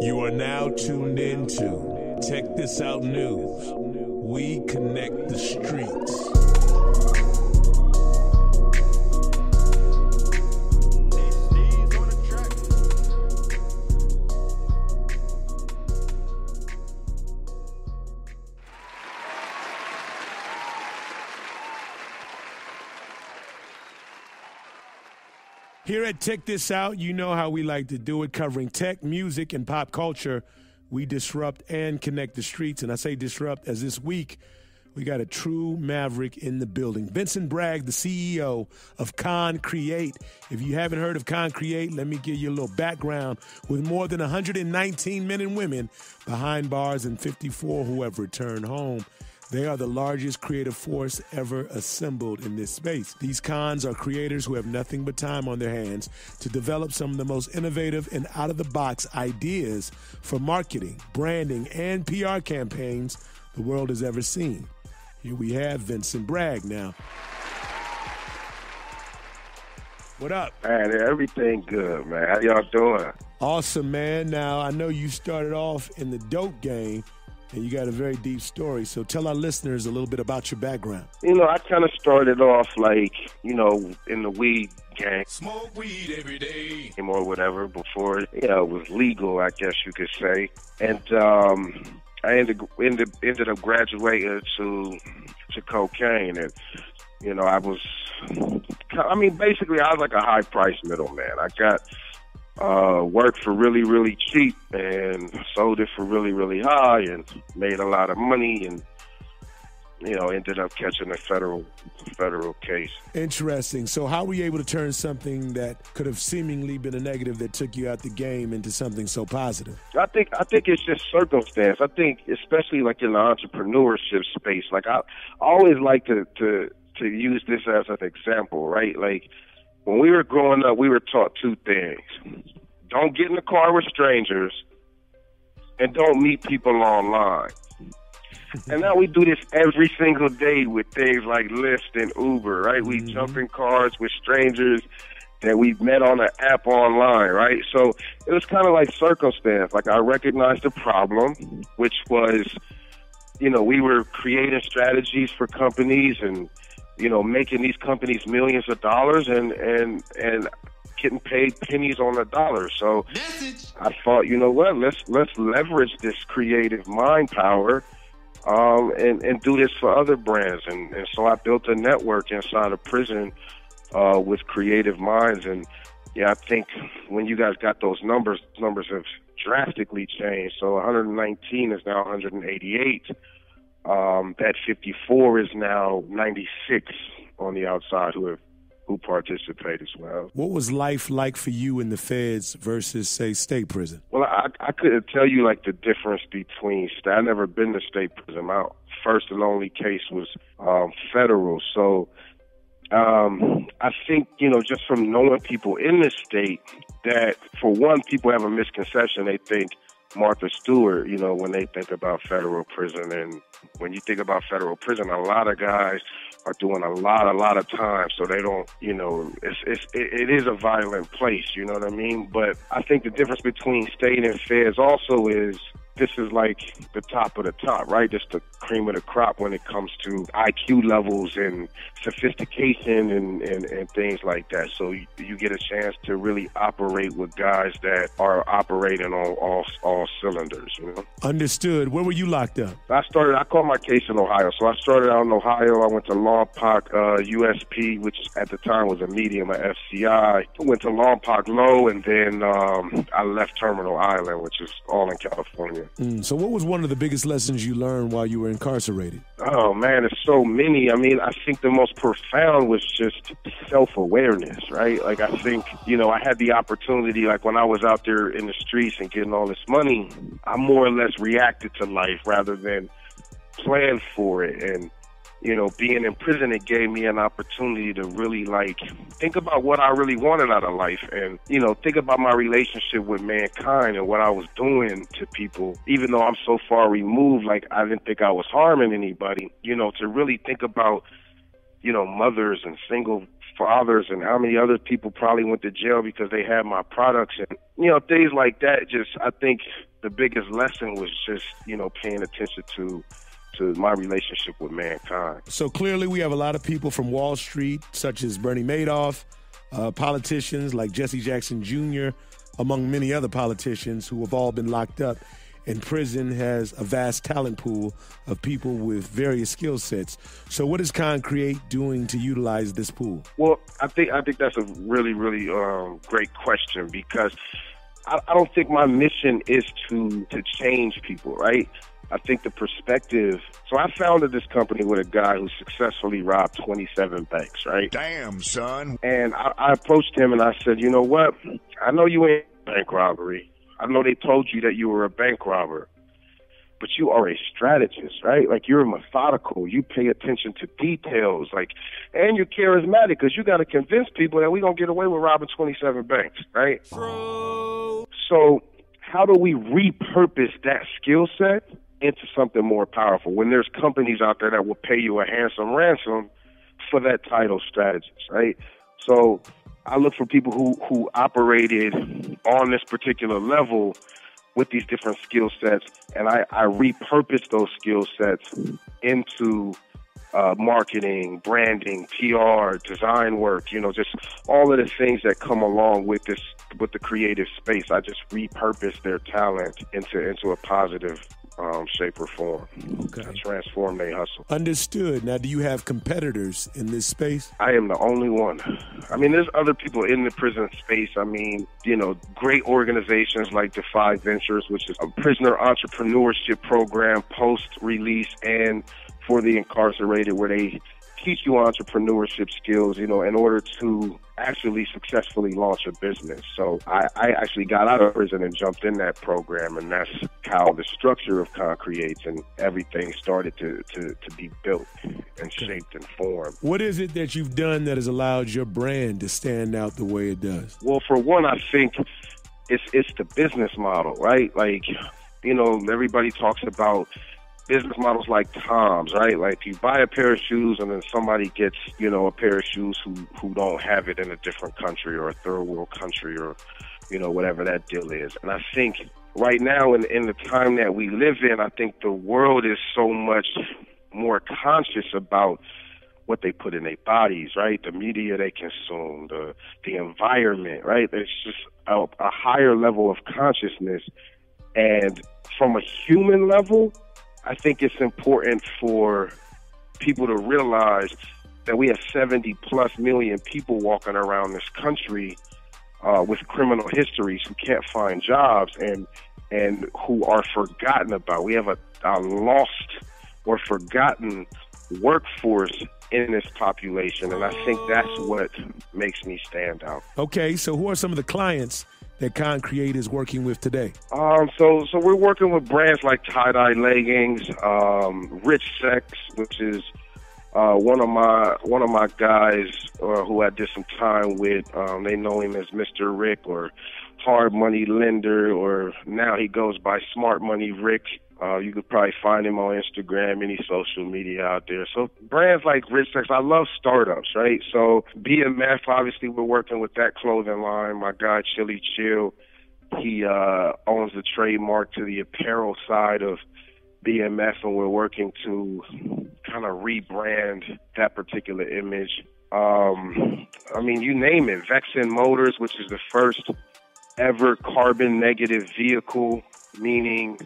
You are now tuned into Check This Out News. We connect the streets. Here at Check This Out, you know how we like to do it, covering tech, music, and pop culture. We disrupt and connect the streets, and I say disrupt as this week we got a true maverick in the building. Vincent Bragg, the CEO of ConCreates. If you haven't heard of ConCreates, let me give you a little background. With more than 119 men and women behind bars and 54 who have returned home, they are the largest creative force ever assembled in this space. These cons are creators who have nothing but time on their hands to develop some of the most innovative and out-of-the-box ideas for marketing, branding, and PR campaigns the world has ever seen. Here we have Vincent Bragg now. What up? Man, everything good, man. How y'all doing? Awesome, man. Now, I know you started off in the dope game, and you got a very deep story. So tell our listeners a little bit about your background. You know, I kind of started off like, you know, in the weed gang. Smoke weed every day. Or whatever before, you know, it was legal, I guess you could say. And I ended up graduating to cocaine. And, you know, basically I was like a high-priced middleman. I got worked for really, really cheap and sold it for really, really high and made a lot of money and, you know, ended up catching a federal case. Interesting. So how were you able to turn something that could have seemingly been a negative that took you out the game into something so positive? I think it's just circumstance. I think especially like in the entrepreneurship space, like I always like to use this as an example, right? Like, when we were growing up, we were taught two things. Don't get in the car with strangers and don't meet people online. And now we do this every single day with things like Lyft and Uber, right? We jump in cars with strangers that we've met on an app online, right? So it was kind of like circumstance. Like I recognized the problem, which was, you know, we were creating strategies for companies and, you know, making these companies millions of dollars and getting paid pennies on the dollar. So I thought, you know what, let's leverage this creative mind power and do this for other brands. And so I built a network inside a prison with creative minds. And yeah, I think when you guys got those numbers have drastically changed. So 119 is now 188. That 54 is now 96 on the outside who participate as well. What was life like for you in the feds versus, say, state prison? Well, I couldn't tell you like the difference between state. I've never been to state prison. My first and only case was federal. So I think, you know, just from knowing people in the state that, for one, people have a misconception. They think Martha Stewart, you know, when they think about federal prison. And when you think about federal prison, a lot of guys are doing a lot of time. So they don't, you know, it is a violent place, you know what I mean? But I think the difference between state and feds also is this is like the top of the top, right? Just the cream of the crop when it comes to IQ levels and sophistication and things like that. So you get a chance to really operate with guys that are operating on all cylinders, you know? Understood. Where were you locked up? I caught my case in Ohio. So I started out in Ohio. I went to Lompoc USP, which at the time was a medium, a FCI. I went to Lompoc Low, and then I left Terminal Island, which is all in California. So what was one of the biggest lessons you learned while you were incarcerated? Oh, man, there's so many. I mean, I think the most profound was just self-awareness, right? Like, I think, you know, I had the opportunity, like when I was out there in the streets and getting all this money, I more or less reacted to life rather than plan for it. And, you know, being in prison, it gave me an opportunity to really, like, think about what I really wanted out of life and, you know, think about my relationship with mankind and what I was doing to people. Even though I'm so far removed, like, I didn't think I was harming anybody, you know, to really think about, you know, mothers and single fathers and how many other people probably went to jail because they had my products, and things like that. Just, I think the biggest lesson was just paying attention to my relationship with mankind. So clearly we have a lot of people from Wall Street, such as Bernie Madoff, politicians like Jesse Jackson Jr., among many other politicians who have all been locked up. And prison has a vast talent pool of people with various skill sets. So what is ConCreate doing to utilize this pool? Well, I think that's a really, really great question, because I don't think my mission is to change people, right? I think the perspective. So I founded this company with a guy who successfully robbed 27 banks, right? Damn, son. And I approached him and I said, you know what? I know you ain't bank robbery. I know they told you that you were a bank robber, but you are a strategist, right? Like, you're methodical. You pay attention to details, and you're charismatic, because you got to convince people that we're going to get away with robbing 27 banks, right? Bro. So how do we repurpose that skill set into something more powerful when there's companies out there that will pay you a handsome ransom for that title, strategist, right? So I look for people who operated on this particular level with these different skill sets, and I repurpose those skill sets into marketing, branding, PR, design work, just all of the things that come along with the creative space. I just repurpose their talent into a positive shape or form. Okay. To transform their hustle. Understood. Now, do you have competitors in this space? I am the only one. I mean, there's other people in the prison space. I mean, great organizations like Defy Ventures, which is a prisoner entrepreneurship program post-release and for the incarcerated, where they teach you entrepreneurship skills, in order to actually successfully launch a business. So I actually got out of prison and jumped in that program, and that's how the structure of ConCreates and everything started to be built and shaped and formed. What is it that you've done that has allowed your brand to stand out the way it does? Well, for one, I think it's the business model, right? Everybody talks about business models like Tom's, right? Like, you buy a pair of shoes and then somebody gets, a pair of shoes who don't have it in a different country or a third world country or, whatever that deal is. And I think right now in the time that we live in, I think the world is so much more conscious about what they put in their bodies, right? The media they consume, the environment, right? There's just a higher level of consciousness. And from a human level, I think it's important for people to realize that we have 70+ million people walking around this country with criminal histories who can't find jobs and who are forgotten about. We have a lost or forgotten workforce in this population, and I think that's what makes me stand out. Okay, so who are some of the clients that ConCreate is working with today? So we're working with brands like Tie-Dye Leggings, Rich Sex, which is one of my guys who I did some time with. They know him as Mr. Rick or Hard Money Lender, or now he goes by Smart Money Rick. You could probably find him on Instagram, any social media out there. So brands like Rich Sex, I love startups, right? So BMF, obviously we're working with that clothing line. My guy Chili Chill, he owns the trademark to the apparel side of BMF, and we're working to kind of rebrand that particular image. I mean, you name it. Vexen Motors, which is the first ever carbon negative vehicle, meaning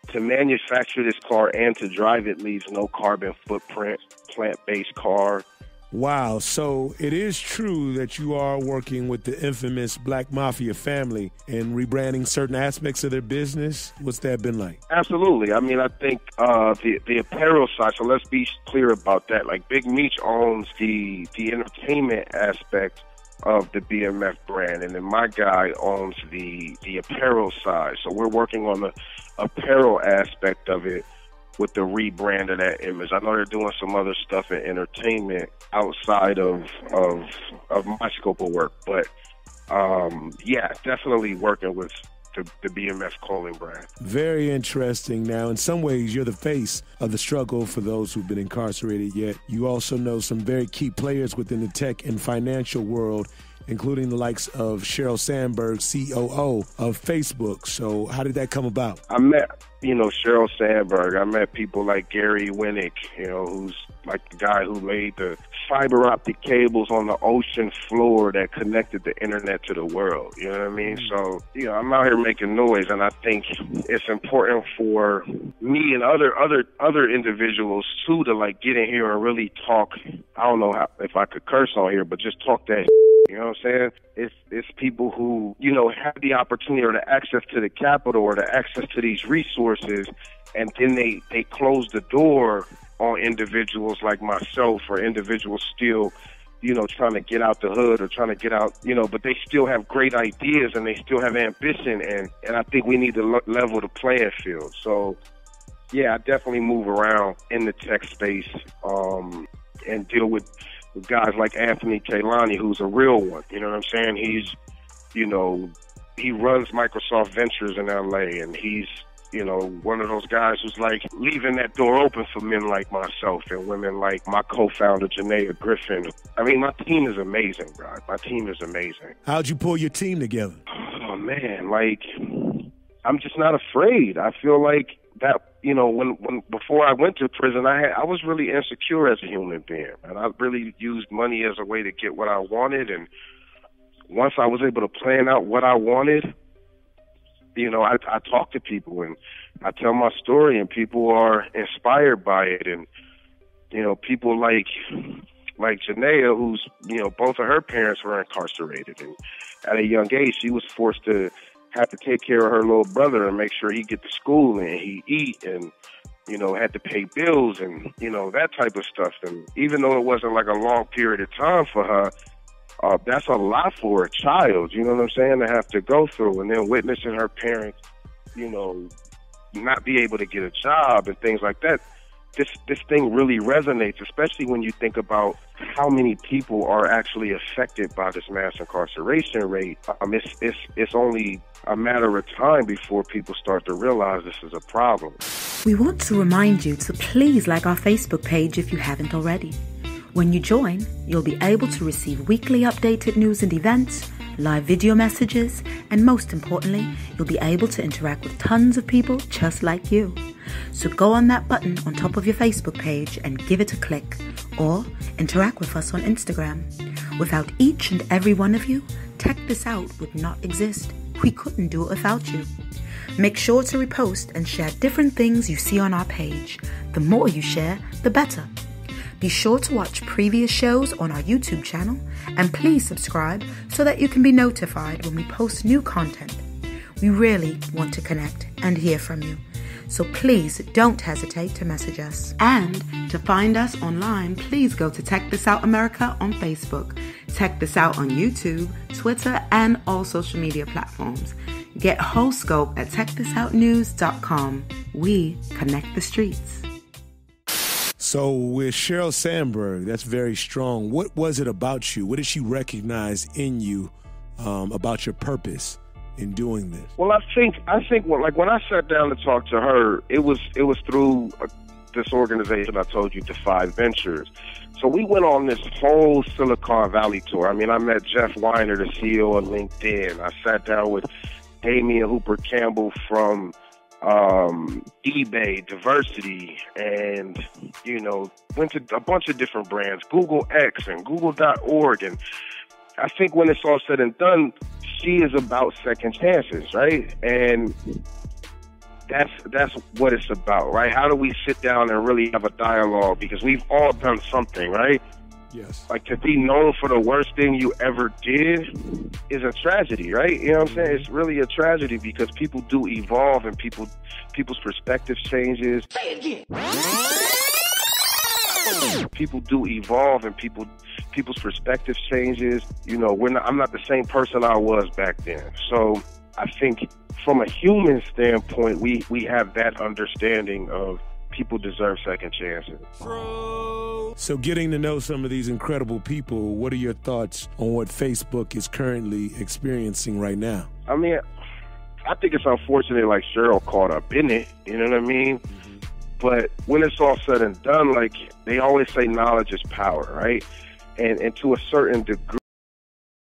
to manufacture this car and to drive it leaves no carbon footprint, plant-based car. Wow. So it is true that you are working with the infamous Black Mafia family and rebranding certain aspects of their business. What's that been like? Absolutely. I mean, I think the apparel side, so let's be clear about that. Like, Big Meech owns the entertainment aspect of the BMF brand, and then my guy owns the apparel side. So we're working on the apparel aspect of it with the rebrand of that image. I know they're doing some other stuff in entertainment outside of my scope of work, but yeah, definitely working with the BMF clothing brand. Very interesting. Now, in some ways, you're the face of the struggle for those who've been incarcerated, yet you also know some very key players within the tech and financial world, including the likes of Sheryl Sandberg, COO of Facebook. So how did that come about? I met, Sheryl Sandberg. I met people like Gary Winnick, who's like the guy who laid the fiber optic cables on the ocean floor that connected the internet to the world. You know what I mean? So, I'm out here making noise, and I think it's important for me and other individuals too to like get in here and really talk. I don't know if I could curse on here, but just talk that. You know what I'm saying? It's people who, have the opportunity or the access to the capital or the access to these resources, and then they close the door on individuals like myself or individuals still, trying to get out the hood or trying to get out, but they still have great ideas and they still have ambition. And I think we need to level the playing field. So, yeah, I definitely move around in the tech space and deal with guys like Anthony Kaylani, who's a real one. You know what I'm saying? He's, he runs Microsoft Ventures in LA, and he's, one of those guys who's like leaving that door open for men like myself and women like my co-founder, Janaea Griffin. I mean, my team is amazing, bro. My team is amazing. How'd you pull your team together? Oh, man, I'm just not afraid. I feel like that, when before I went to prison, I was really insecure as a human being, and I really used money as a way to get what I wanted. And once I was able to plan out what I wanted, I talk to people and I tell my story, and people are inspired by it. And people like Janaea, who's both of her parents were incarcerated, and at a young age she was forced to have to take care of her little brother and make sure he get to school and he eat and, had to pay bills and, that type of stuff. And even though it wasn't like a long period of time for her, that's a lot for a child, you know what I'm saying, to have to go through. And then witnessing her parents, not be able to get a job and things like that. This thing really resonates, especially when you think about how many people are actually affected by this mass incarceration rate. It's only a matter of time before people start to realize this is a problem. We want to remind you to please like our Facebook page if you haven't already. When you join, you'll be able to receive weekly updated news and events, live video messages, and most importantly, you'll be able to interact with tons of people just like you. So go on that button on top of your Facebook page and give it a click, or interact with us on Instagram. Without each and every one of you, Tech This Out would not exist. We couldn't do it without you. Make sure to repost and share different things you see on our page. The more you share, the better. Be sure to watch previous shows on our YouTube channel, and please subscribe so that you can be notified when we post new content. We really want to connect and hear from you, so please don't hesitate to message us. And to find us online, please go to Tech This Out America on Facebook, Tech This Out on YouTube, Twitter, and all social media platforms. Get whole scope at techthisoutnews.com. We connect the streets. So with Sheryl Sandberg, that's very strong. What was it about you? What did she recognize in you about your purpose in doing this? Well, I think when I sat down to talk to her, it was through this organization I told you, Defy Ventures. So we went on this whole Silicon Valley tour. I mean, I met Jeff Weiner, the CEO of LinkedIn. I sat down with Damian Hooper Campbell from eBay, Diversity, and, went to a bunch of different brands, Google X and Google.org. And I think when it's all said and done, she is about second chances, right? And that's what it's about, right? How do we sit down and really have a dialogue? Because we've all done something, right? Yes. Like, to be known for the worst thing you ever did is a tragedy, right? You know what I'm saying? It's really a tragedy because people do evolve and people's perspective changes. Say it again. People do evolve and people's perspective changes. I'm not the same person I was back then. So I think from a human standpoint, we have that understanding of people deserve second chances. So getting to know some of these incredible people, what are your thoughts on what Facebook is currently experiencing right now? I mean, I think it's unfortunate, like Sheryl caught up in it. You know what I mean? Mm-hmm. But when it's all said and done, like they always say, knowledge is power, right? And to a certain degree.